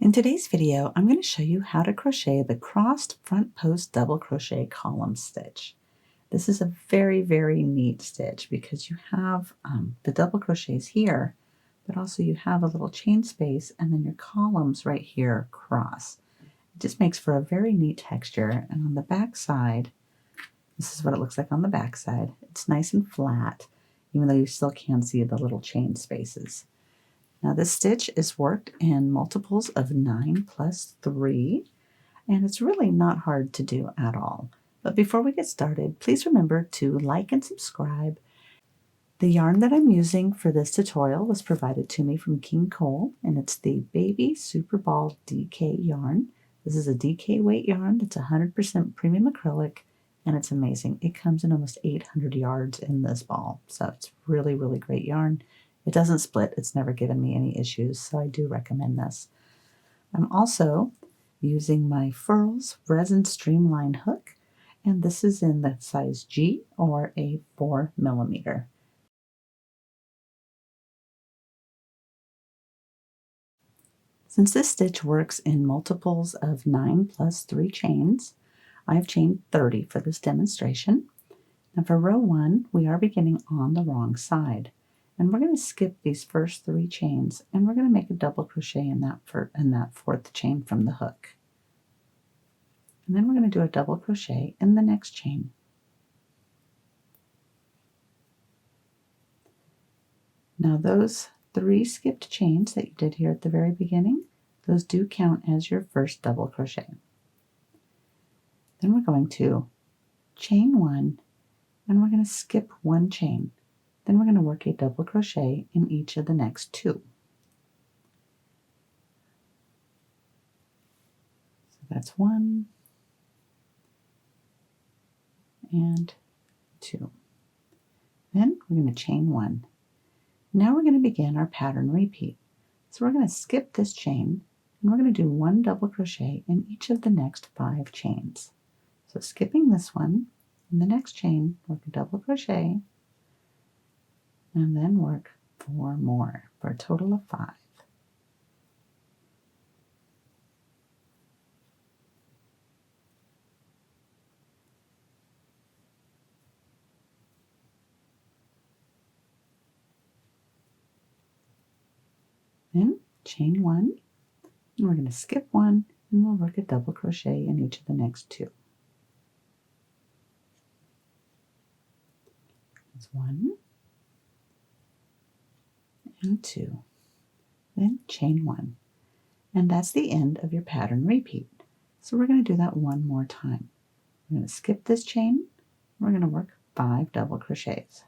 In today's video, I'm going to show you how to crochet the crossed front post double crochet column stitch. This is a very, very neat stitch because you have the double crochets here, but also you have a little chain space and then your columns right here cross. It just makes for a very neat texture. And on the back side, this is what it looks like on the back side. It's nice and flat, even though you still can see the little chain spaces. Now this stitch is worked in multiples of 9 plus 3, and it's really not hard to do at all. But before we get started, please remember to like and subscribe. The yarn that I'm using for this tutorial was provided to me from King Cole, and it's the Baby Super Ball DK yarn. This is a DK weight yarn. It's 100% premium acrylic, and it's amazing. It comes in almost 800 yards in this ball, so it's really, really great yarn. It doesn't split. It's never given me any issues, so I do recommend this. I'm also using my Furls Resin Streamline hook, and this is in the size G or a 4mm. Since this stitch works in multiples of 9 plus 3 chains, I've chained 30 for this demonstration. Now for row 1, we are beginning on the wrong side. And we're going to skip these first 3 chains, and we're going to make a double crochet in that 4th chain from the hook. And then we're going to do a double crochet in the next chain. Now those 3 skipped chains that you did here at the very beginning, those do count as your first double crochet. Then we're going to chain 1, and we're going to skip 1 chain. Then we're going to work a double crochet in each of the next 2. So that's 1 and 2. Then we're going to chain 1. Now we're going to begin our pattern repeat. So we're going to skip this chain, and we're going to do 1 double crochet in each of the next 5 chains. So skipping this one, in the next chain, work a double crochet, and then work 4 more for a total of 5. Then chain 1, and we're going to skip 1, and we'll work a double crochet in each of the next 2. That's 1 and 2. Then chain 1. And that's the end of your pattern repeat. So we're going to do that one more time. We're going to skip this chain. We're going to work 5 double crochets.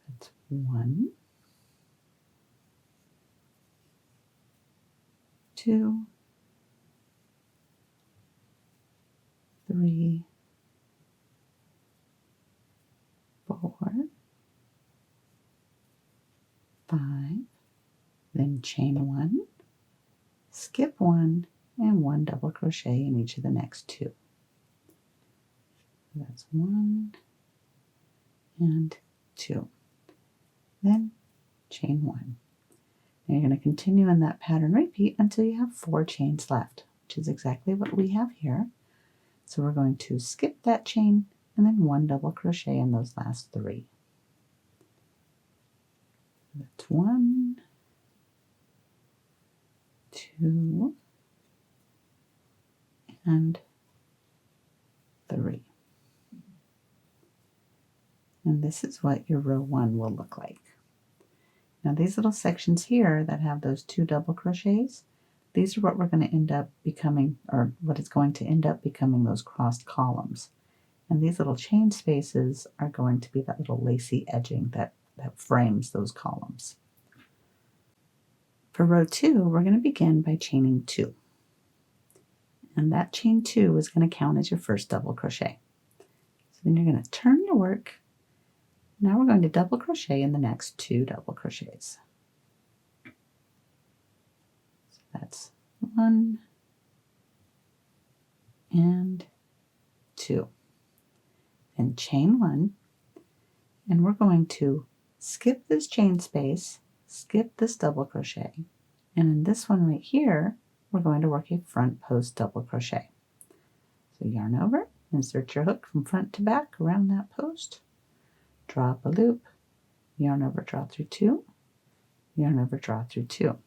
That's 1, 2, 3, 4, 5, then chain 1, skip 1, and 1 double crochet in each of the next 2. That's 1 and 2. Then chain 1. And you're going to continue in that pattern repeat until you have 4 chains left, which is exactly what we have here. So we're going to skip that chain and then 1 double crochet in those last 3. That's 1, 2, and 3. And this is what your row 1 will look like. Now these little sections here that have those 2 double crochets, these are what we're going to end up becoming, or what is going to end up becoming those crossed columns. And these little chain spaces are going to be that little lacy edging that frames those columns. For row 2, we're going to begin by chaining 2. And that chain 2 is going to count as your first double crochet. So then you're going to turn your work. Now we're going to double crochet in the next 2 double crochets. So that's 1 and 2. Then chain 1, and we're going to skip this chain space, skip this double crochet, and in this one right here we're going to work a front post double crochet. So yarn over, insert your hook from front to back around that post, draw up a loop, yarn over, draw through 2, yarn over, draw through 2.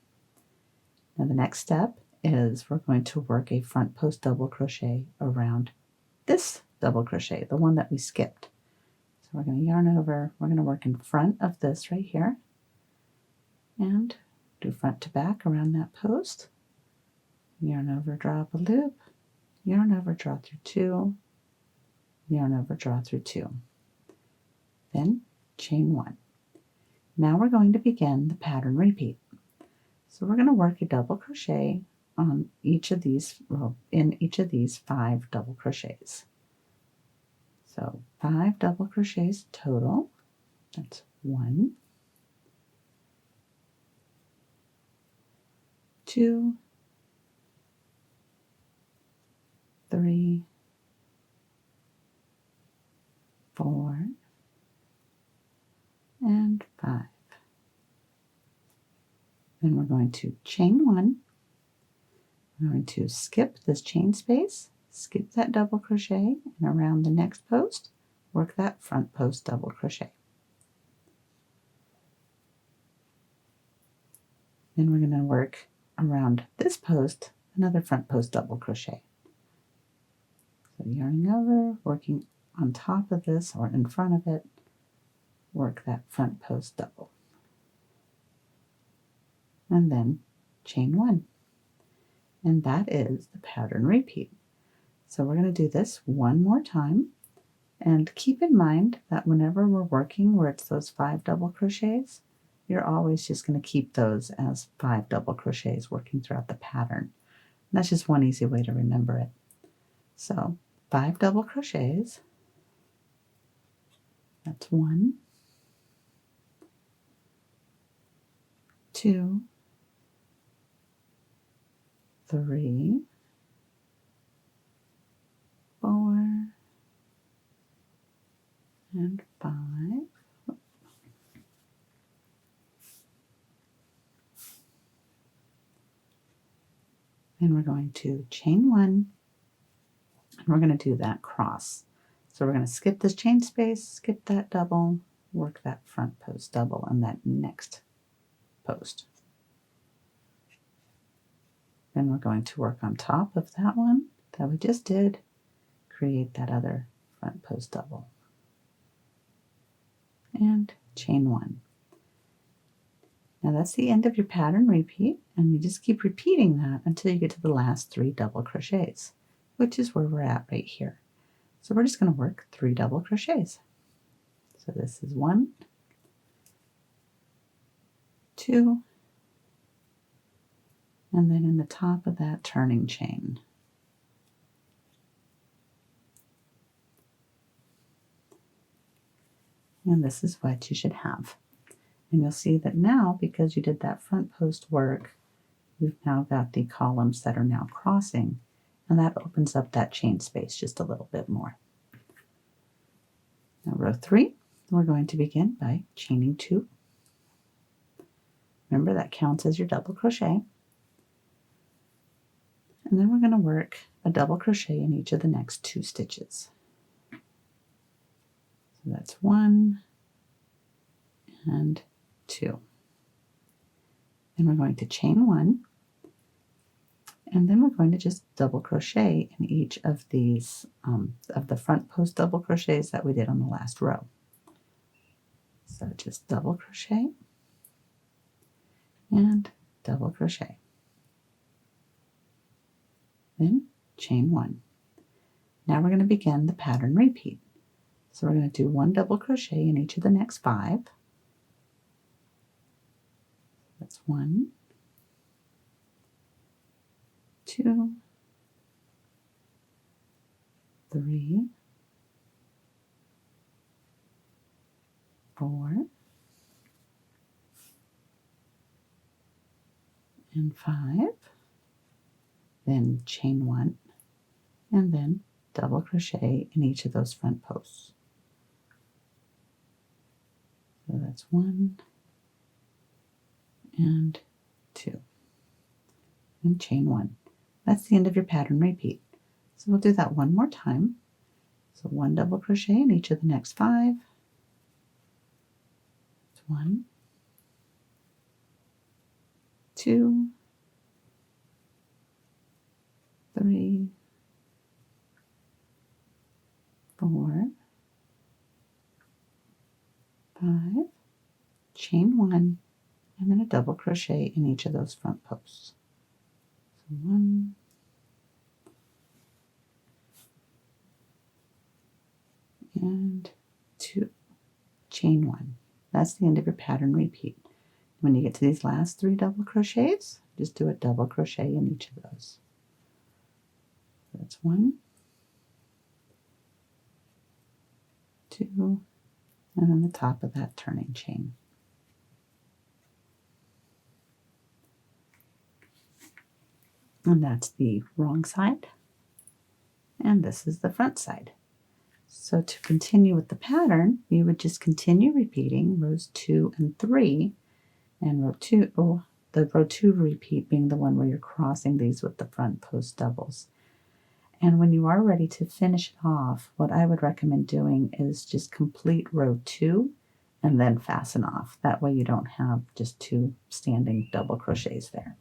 Now the next step is we're going to work a front post double crochet around this double crochet, the one that we skipped. So we're going to yarn over, we're going to work in front of this right here, and do front to back around that post, yarn over, draw up a loop, yarn over, draw through 2, yarn over, draw through 2. Then chain 1. Now we're going to begin the pattern repeat. So we're going to work a double crochet on each of these, well, in each of these 5 double crochets. So 5 double crochets total. That's 1, 2, 3, 4, and 5. Then we're going to chain 1. We're going to skip this chain space, skip that double crochet, and around the next post, work that front post double crochet. Then we're going to work around this post, another front post double crochet. So yarning over, working on top of this or in front of it, work that front post double. And then chain 1. And that is the pattern repeat. So we're going to do this one more time, and keep in mind that whenever we're working where it's those 5 double crochets, you're always just going to keep those as 5 double crochets working throughout the pattern. And that's just one easy way to remember it. So 5 double crochets, that's 1, 2, 3, 4, and 5. Then we're going to chain 1, and we're going to do that cross. So we're going to skip this chain space, skip that double, work that front post double on that next post. Then we're going to work on top of that one that we just did, create that other front post double, and chain 1. Now that's the end of your pattern repeat, and you just keep repeating that until you get to the last 3 double crochets, which is where we're at right here. So we're just going to work 3 double crochets. So this is 1, 2, and then in the top of that turning chain. And this is what you should have. And you'll see that now, because you did that front post work, you've now got the columns that are now crossing, and that opens up that chain space just a little bit more. Now row 3, we're going to begin by chaining 2. Remember, that counts as your double crochet. And then we're going to work a double crochet in each of the next 2 stitches. So that's 1 and 2. Then we're going to chain 1, and then we're going to just double crochet in each of these of the front post double crochets that we did on the last row. So just double crochet and double crochet. Then chain 1. Now we're going to begin the pattern repeat. So we're going to do 1 double crochet in each of the next 5. That's 1, 2, 3, 4, and 5. Then chain 1, and then double crochet in each of those front posts. So that's 1, and 2, and chain 1. That's the end of your pattern repeat. So we'll do that one more time. So 1 double crochet in each of the next 5. 1, 2, 3, 4, 5, chain 1, and then a double crochet in each of those front posts. So 1, and 2, chain 1. That's the end of your pattern repeat. When you get to these last 3 double crochets, just do a double crochet in each of those. So that's 1, 2, and then the top of that turning chain. And that's the wrong side, and this is the front side. So to continue with the pattern, you would just continue repeating rows 2 and 3, and the row 2 repeat being the one where you're crossing these with the front post doubles. And when you are ready to finish it off, what I would recommend doing is just complete row 2 and then fasten off. That way you don't have just 2 standing double crochets there.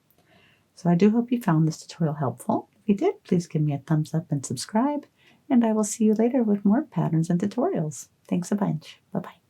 So I do hope you found this tutorial helpful. If you did, please give me a thumbs up and subscribe, and I will see you later with more patterns and tutorials. Thanks a bunch. Bye-bye.